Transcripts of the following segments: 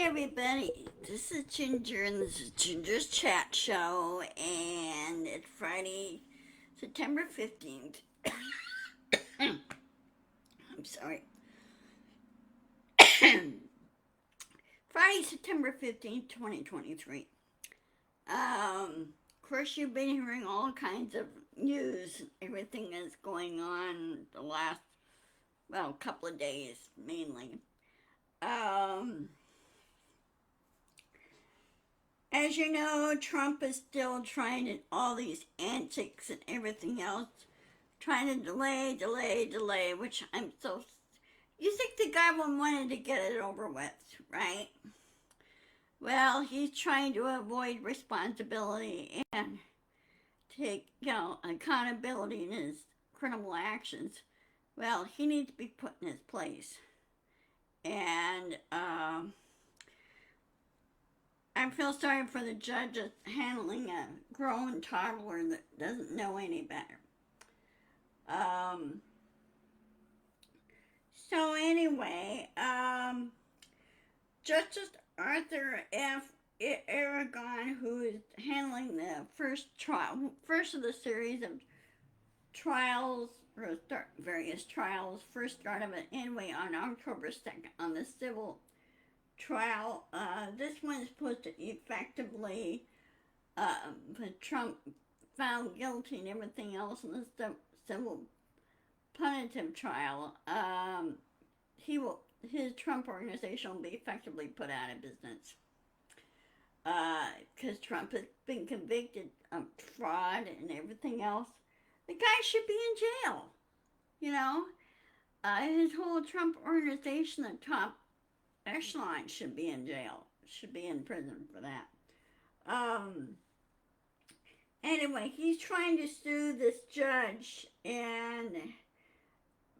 everybody, this is Ginger and this is Ginger's Chat Show and it's Friday, September 15th. I'm sorry. Friday, September 15th, 2023. Of course you've been hearing all kinds of news, everything that's going on the last, couple of days mainly. Um, As you know, Trump is still trying to, all these antics and everything else, trying to delay, which I'm so. You think the guy wanted to get it over with, right? Well, he's trying to avoid responsibility and take, accountability in his criminal actions. Well, he needs to be put in his place. And, I feel sorry for the judge handling a grown toddler that doesn't know any better. Um, so anyway, Justice Arthur F. Aragon, who is handling the first of the series of trials, or various trials, first start of it anyway on October 2nd on the civil trial. This one's supposed to effectively put Trump found guilty and everything else in the civil punitive trial. His Trump organization will be effectively put out of business because Trump has been convicted of fraud and everything else. The guy should be in jail. You know, his whole Trump organization, the top echelon, should be in jail, should be in prison for that. Anyway, he's trying to sue this judge and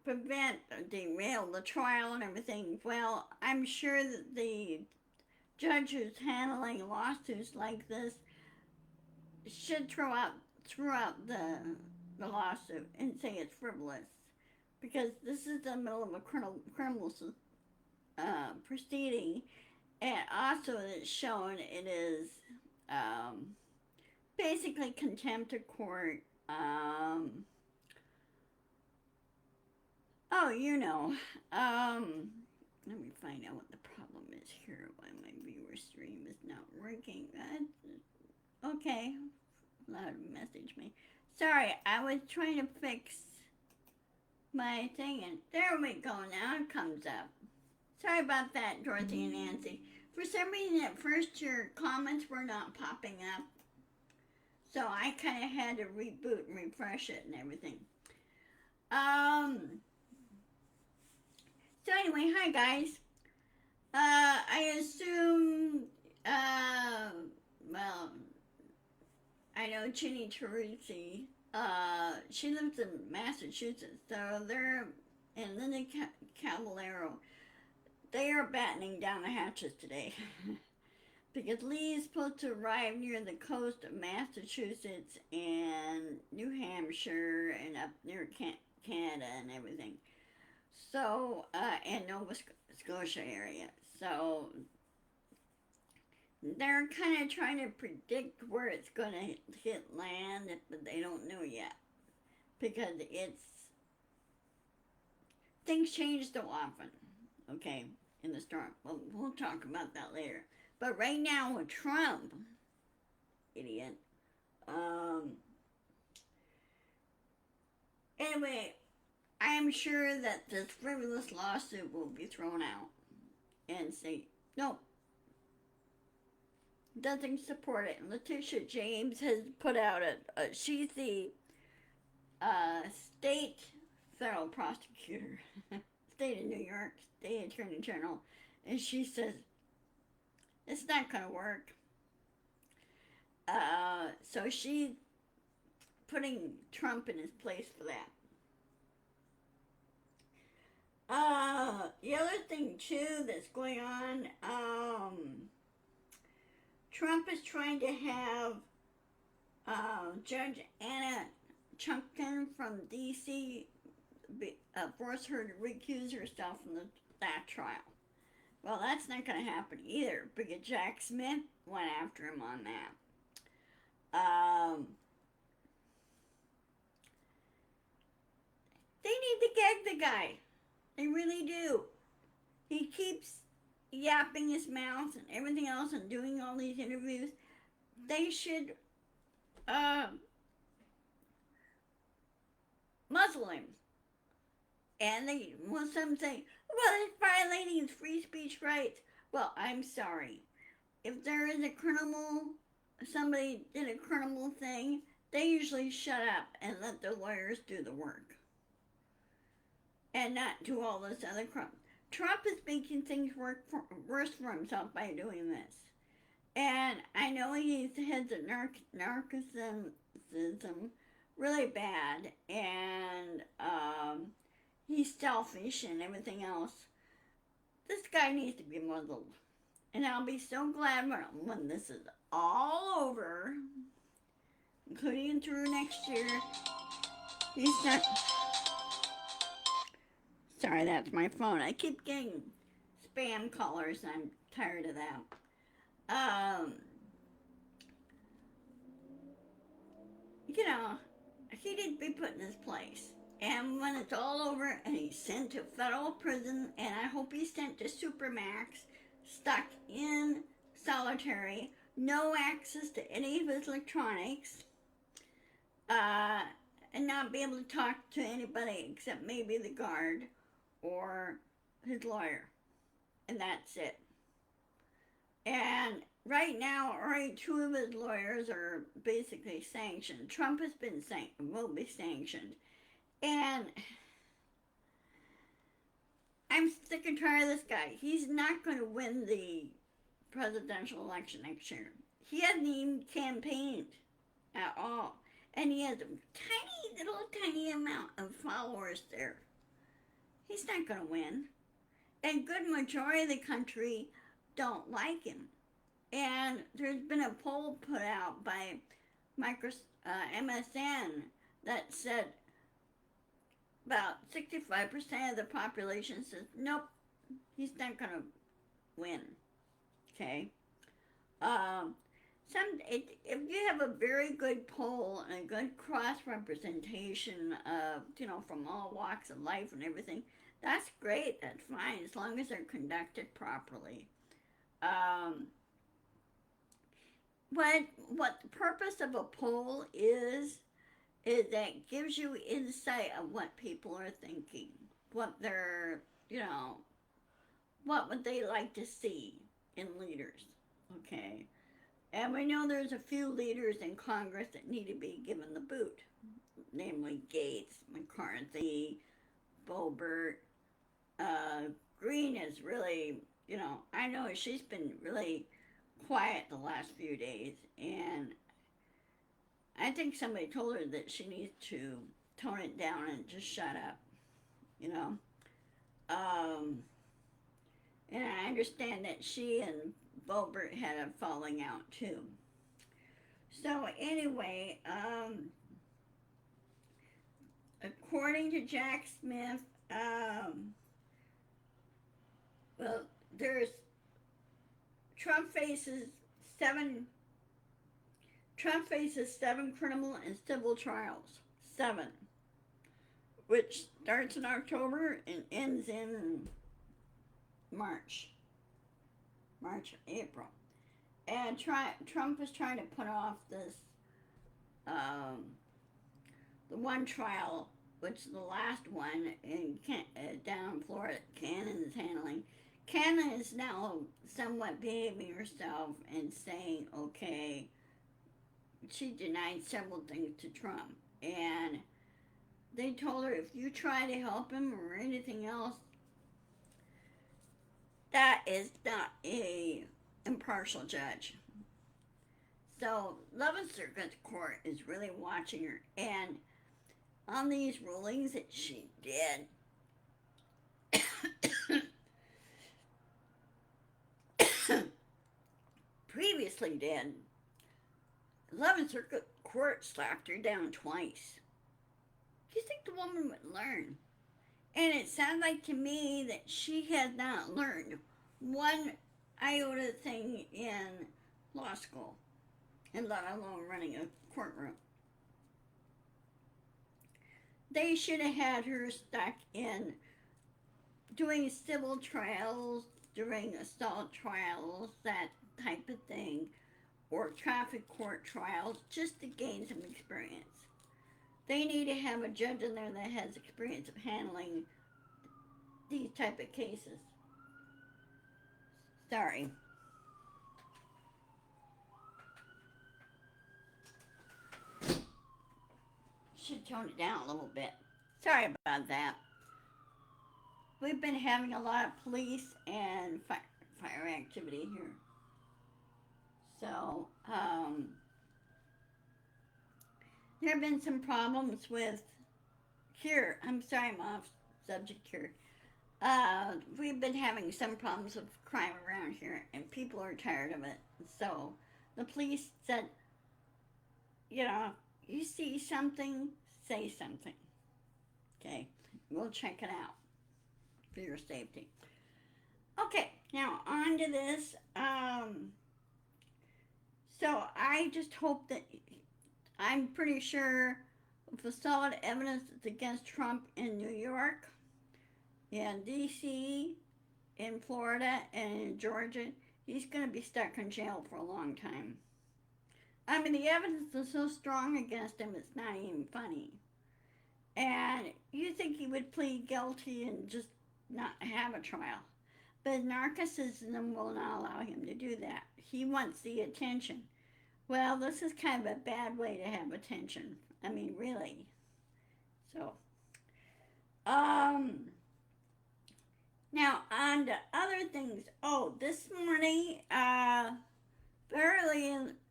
prevent or derail the trial and everything. Well, I'm sure that the judge who's handling lawsuits like this should throw out the lawsuit and say it's frivolous, because this is the middle of a criminal proceeding, and also it's shown it is basically contempt of court. Let me find out what the problem is here. Why my viewer stream is not working. Okay, allowed to message me. Sorry, I was trying to fix my thing, and there we go. Now it comes up. Sorry about that, Dorothy and Nancy. For some reason, at first, your comments were not popping up. So I kind of had to reboot and refresh it and everything. So anyway, hi guys. I assume, I know Ginny Teresi. She lives in Massachusetts, so they're, and Linda Cavallero, they are battening down the hatches today. Because Lee is supposed to arrive near the coast of Massachusetts and New Hampshire and up near Canada and everything. So, and Nova Scotia area. So, they're kind of trying to predict where it's going to hit land, but they don't know yet. Because things change so often, okay, in the storm. Well, we'll talk about that later. But right now with Trump, idiot, anyway, I am sure that this frivolous lawsuit will be thrown out and say, no, doesn't support it. And Letitia James has put out she's the state federal prosecutor, state of New York, state attorney general, and she says, it's not going to work. So she's putting Trump in his place for that. The other thing, too, that's going on, Trump is trying to have Judge Anna Chunkin from D.C. Force her to recuse herself from that trial. Well, that's not going to happen either because Jack Smith went after him on that. They need to gag the guy. They really do. He keeps yapping his mouth and everything else and doing all these interviews. They should uh, muzzle him. And they, well, some say, well, it's violating his free speech rights. Well, I'm sorry. If there is a criminal, somebody did a criminal thing, they usually shut up and let the lawyers do the work. And not do all this other crap. Trump is making things worse for himself by doing this. And I know he has a narcissism really bad, and he's selfish and everything else. This guy needs to be muzzled. And I'll be so glad when this is all over, including through next year. He's not. Sorry, that's my phone. I keep getting spam callers. I'm tired of that. You know, he didn't be put in his place. And when it's all over and he's sent to federal prison, and I hope he's sent to Supermax, stuck in solitary, no access to any of his electronics, and not be able to talk to anybody except maybe the guard or his lawyer. And that's it. And right now, already 2 of his lawyers are basically sanctioned. Trump has been will be sanctioned. And I'm sick and tired of this guy. He's not going to win the presidential election next year. He hasn't even campaigned at all. And he has a tiny amount of followers there. He's not going to win. And good majority of the country don't like him. And there's been a poll put out by MSN that said about 65% of the population says, nope, he's not going to win. Okay? If you have a very good poll and a good cross-representation of, from all walks of life and everything, that's great, that's fine, as long as they're conducted properly. What the purpose of a poll is that gives you insight of what people are thinking, what they're, what would they like to see in leaders, okay? And we know there's a few leaders in Congress that need to be given the boot, namely Gates, McCarthy, Boebert. Green is really, I know she's been really quiet the last few days, and I think somebody told her that she needs to tone it down and just shut up, and I understand that she and Boebert had a falling out too. So anyway, according to Jack Smith, well, Trump faces seven criminal and civil trials. 7. Which starts in October and ends in March, April. And Trump is trying to put off this, the one trial, which is the last one down in Florida, Cannon is handling. Cannon is now somewhat behaving herself and saying, okay, she denied several things to Trump. And they told her, if you try to help him or anything else, that is not a impartial judge. So 11th Circuit Court is really watching her. And on these rulings that she did, previously did, 11th Circuit Court slapped her down twice. Do you think the woman would learn? And it sounds like to me that she has not learned one iota thing in law school, and let alone running a courtroom. They should have had her stuck in doing civil trials, doing assault trials, that type of thing, or traffic court trials, just to gain some experience. They need to have a judge in there that has experience of handling these type of cases. Sorry. Should tone it down a little bit. Sorry about that. We've been having a lot of police and fire activity here. So, there have been some problems with here. I'm sorry, I'm off subject here. We've been having some problems with crime around here, and people are tired of it. So, the police said, you know, you see something, say something. Okay, we'll check it out for your safety. Okay, now on to this. So I just hope that I'm pretty sure with solid evidence that's against Trump in New York, in D.C., in Florida, and in Georgia, he's going to be stuck in jail for a long time. I mean, the evidence is so strong against him, it's not even funny. And you think he would plead guilty and just not have a trial. But narcissism will not allow him to do that. He wants the attention. Well, this is kind of a bad way to have attention. I mean, really. So, now on to other things. Oh, this morning, early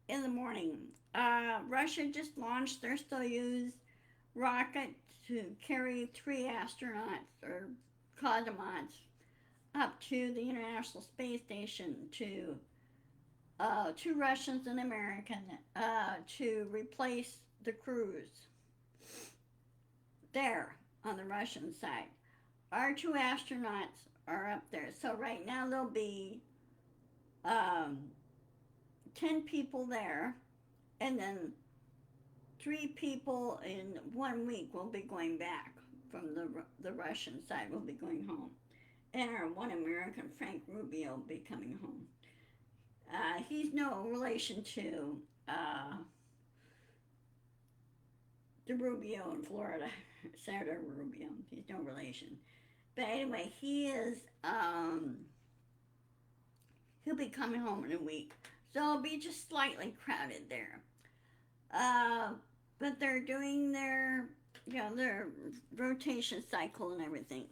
in the morning, Russia just launched their Soyuz rocket to carry 3 astronauts or cosmonauts up to the International Space Station to 2 Russians and American to replace the crews there on the Russian side. Our 2 astronauts are up there. So right now there'll be 10 people there, and then 3 people in 1 week will be going back from the Russian side, will be going home. And our 1 American, Frank Rubio, will be coming home. He's no relation to the Rubio in Florida, Senator Rubio. He's no relation. But anyway, he is, he'll be coming home in a week. So it'll be just slightly crowded there. But they're doing their, their rotation cycle and everything.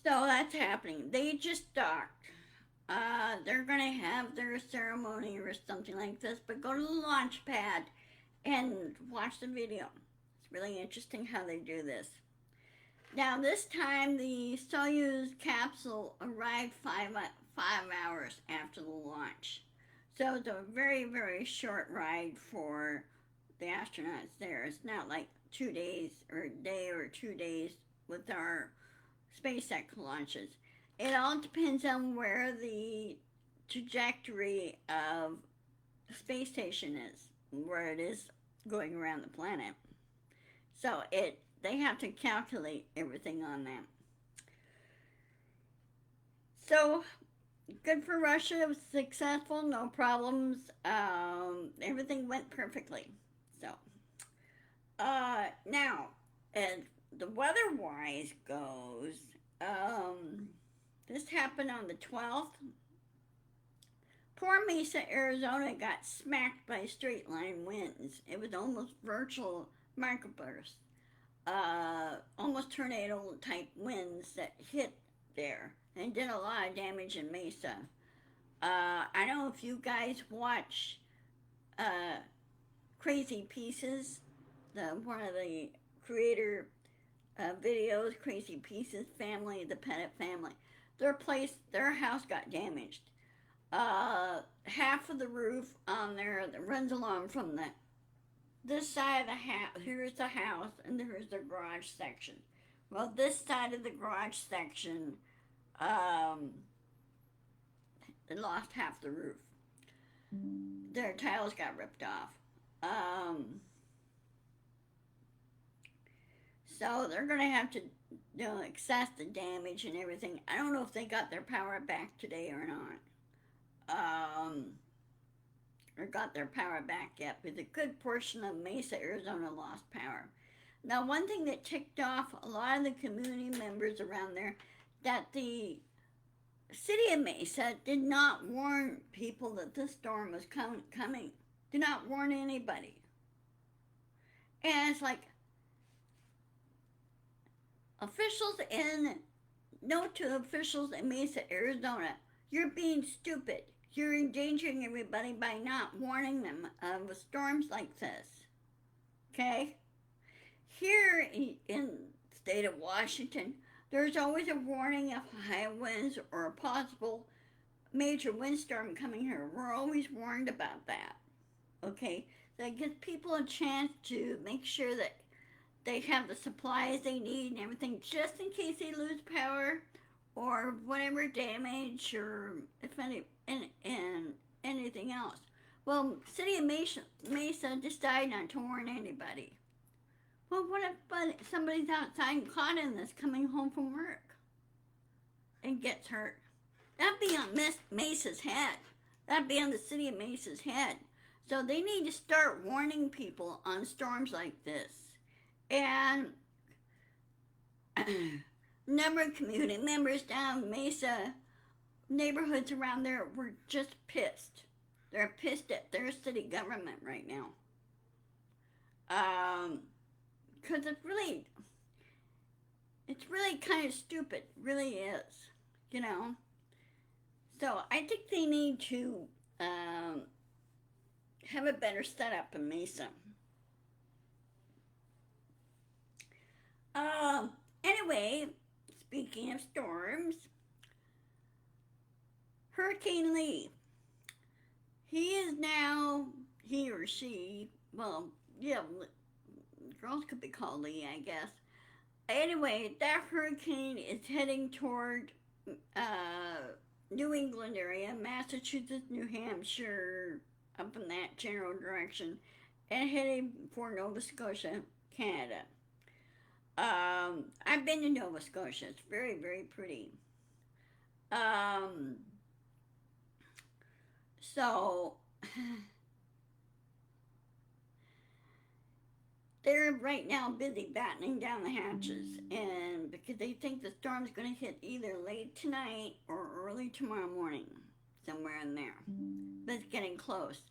So that's happening. They just docked. They're going to have their ceremony or something like this, but go to the launch pad and watch the video. It's really interesting how they do this. Now, this time the Soyuz capsule arrived 5 hours after the launch. So it's a very, very short ride for the astronauts there. It's not like 2 days or a day or 2 days with our SpaceX launches. It all depends on where the trajectory of the space station is, where it is going around the planet. So they have to calculate everything on that. So, good for Russia. It was successful, no problems. Everything went perfectly. So, now, as the weather-wise goes, this happened on the 12th. Poor Mesa, Arizona got smacked by straight line winds. It was almost virtual microbursts. Almost tornado type winds that hit there and did a lot of damage in Mesa. I know if you guys watch Crazy Pieces, one of the creator videos, Crazy Pieces family, the Pettit family, their house got damaged. Half of the roof on there that runs along from the this side of the house, here's the house, and here's the garage section. Well, this side of the garage section, um, it lost half the roof. Their tiles got ripped off. Um, so they're going to have to, assess the damage and everything. I don't know if they got their power back today or not. Or got their power back yet, but a good portion of Mesa, Arizona lost power. Now, one thing that ticked off a lot of the community members around there, that the city of Mesa did not warn people that this storm was coming. Did not warn anybody. And it's like, note to officials in Mesa, Arizona, you're being stupid. You're endangering everybody by not warning them of storms like this. Okay? Here in the state of Washington, there's always a warning of high winds or a possible major windstorm coming here. We're always warned about that. Okay? That gives people a chance to make sure that they have the supplies they need and everything, just in case they lose power or whatever damage or if anything else. Well, City of Mesa decided not to warn anybody. Well, what if somebody's outside caught in this coming home from work and gets hurt? That'd be on Mesa's head. That'd be on the City of Mesa's head. So they need to start warning people on storms like this. And number of community members down Mesa, neighborhoods around there were just pissed. They're pissed at their city government right now. Because it's really kind of stupid. It really is. So I think they need to have a better setup in Mesa. Anyway, speaking of storms, Hurricane Lee. He or she, well, yeah, girls could be called Lee, I guess. Anyway, that hurricane is heading toward New England area, Massachusetts, New Hampshire, up in that general direction, and heading for Nova Scotia, Canada. I've been to Nova Scotia. It's very, very pretty. So they're right now busy battening down the hatches, and because they think the storm's going to hit either late tonight or early tomorrow morning, somewhere in there. But it's getting close.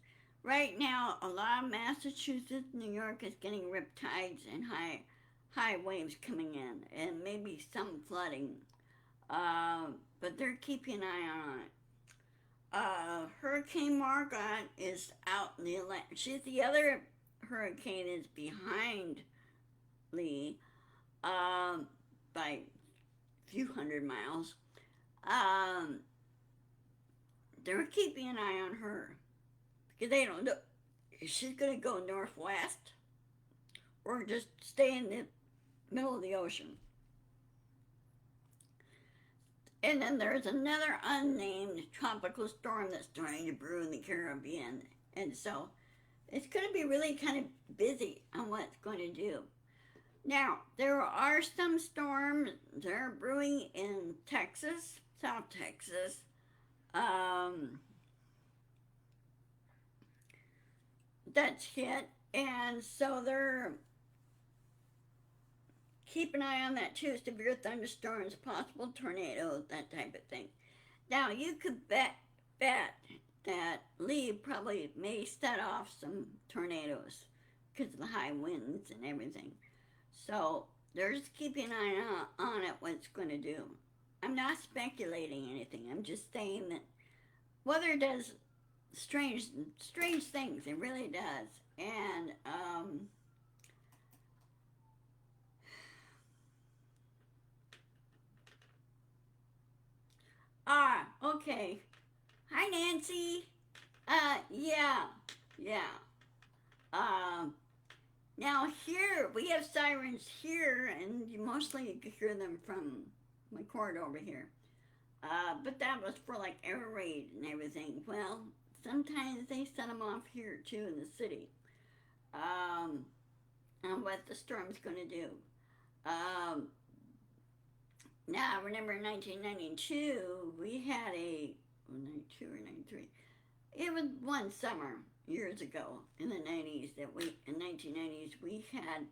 Right now, a lot of Massachusetts, New York is getting riptides and high waves coming in, and maybe some flooding. But they're keeping an eye on it. Hurricane Margot is out in the Atlantic. She's the other hurricane is behind Lee by a few hundred miles. They're keeping an eye on her because they don't know if she's going to go northwest or just stay in the middle of the ocean. And then there's another unnamed tropical storm that's starting to brew in the Caribbean. And so it's going to be really kind of busy on what it's going to do. Now, there are some storms that are brewing in Texas, South Texas. That's hit. And so they're keep an eye on that too. Severe thunderstorms, possible tornadoes, that type of thing. Now, you could bet that Lee probably may set off some tornadoes because of the high winds and everything. So they're just keeping an eye on it, what it's going to do. I'm not speculating anything. I'm just saying that weather does strange things. It really does. And okay. Hi, Nancy. Yeah. Now here, we have sirens here, and mostly you can hear them from my corridor over here. But that was for like air raid and everything. Well, sometimes they set them off here too in the city. Um, on what the storm's going to do. Um, Now, I remember in 1992, we had a, 92 or 93, it was one summer years ago in the 90s that in 1990s, we had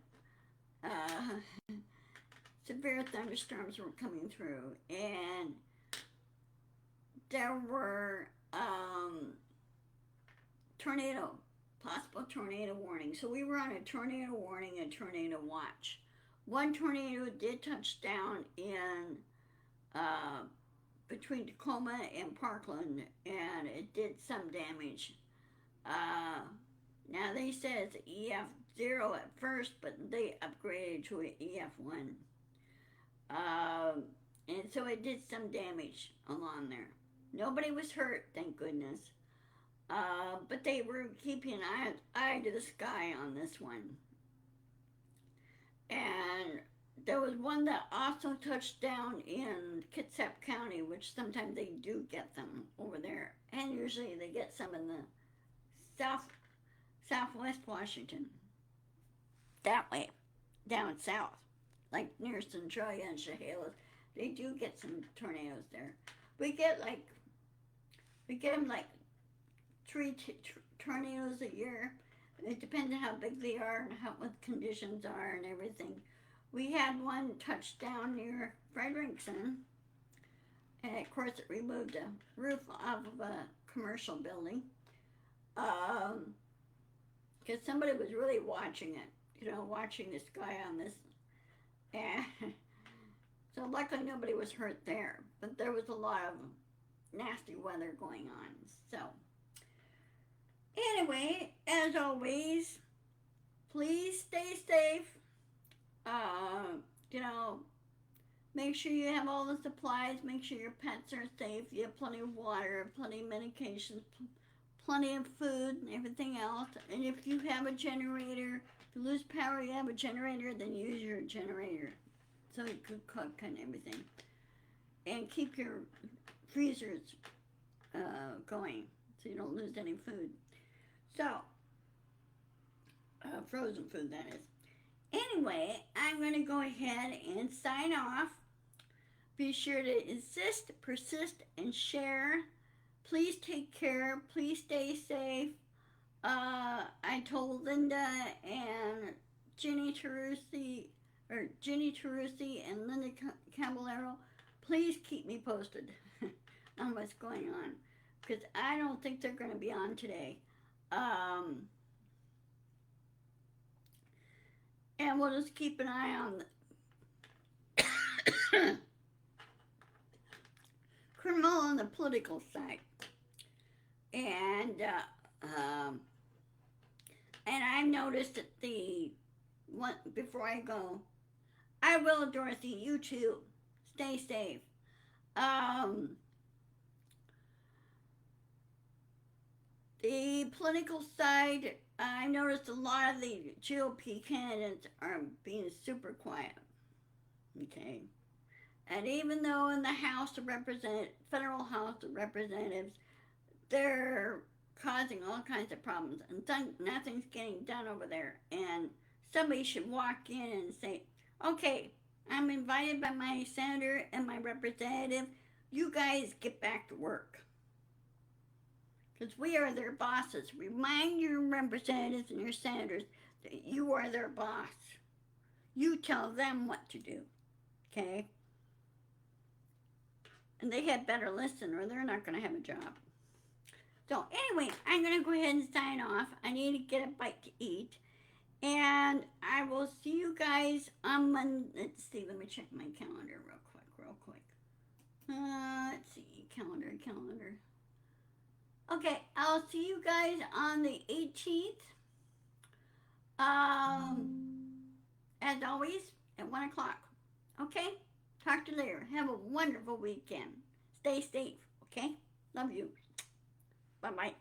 severe thunderstorms were coming through, and there were possible tornado warnings. So we were on a tornado warning and tornado watch. One tornado did touch down in between Tacoma and Parkland, and it did some damage. Now they said it's EF0 at first, but they upgraded to an EF1. And so it did some damage along there. Nobody was hurt, thank goodness. But they were keeping an eye to the sky on this one. And there was one that also touched down in Sept County, which sometimes they do get them over there. And usually they get some in the southwest Washington. That way, down south, like near Centralia and Chehalis. They do get some tornadoes there. We get them like three tornadoes a year. It depends on how big they are and what the conditions are and everything. We had one touchdown near Frederickson, and of course it removed the roof off of a commercial building. Because somebody was really watching it, watching the sky on this. And so luckily nobody was hurt there, but there was a lot of nasty weather going on. So anyway, as always, please stay safe. Make sure you have all the supplies. Make sure your pets are safe. You have plenty of water, plenty of medications, plenty of food, and everything else. And if you have a generator, if you lose power, you have a generator, then use your generator so you could cook and everything. And keep your freezers going so you don't lose any food. So, frozen food, that is. Anyway, I'm going to go ahead and sign off. Be sure to insist, persist, and share. Please take care. Please stay safe. I told Linda and Ginny Terussi and Linda Caballero, please keep me posted on what's going on, because I don't think they're going to be on today. And we'll just keep an eye on the criminal and the political side. And I've noticed that before I go, I will, Dorothy, you too, stay safe. The political side, I noticed a lot of the GOP candidates are being super quiet. Okay? And even though in the Federal House of Representatives, they're causing all kinds of problems, and nothing's getting done over there. And somebody should walk in and say, okay, I'm invited by my senator and my representative. You guys get back to work. Because we are their bosses. Remind your representatives and your senators that you are their boss. You tell them what to do. Okay? And they had better listen or they're not going to have a job. So anyway, I'm going to go ahead and sign off. I need to get a bite to eat. And I will see you guys on Monday. Let's see, let me check my calendar real quick. Let's see, calendar. Okay, I'll see you guys on the 18th. As always, at 1 o'clock. Okay? Talk to you later. Have a wonderful weekend. Stay safe, okay? Love you. Bye-bye.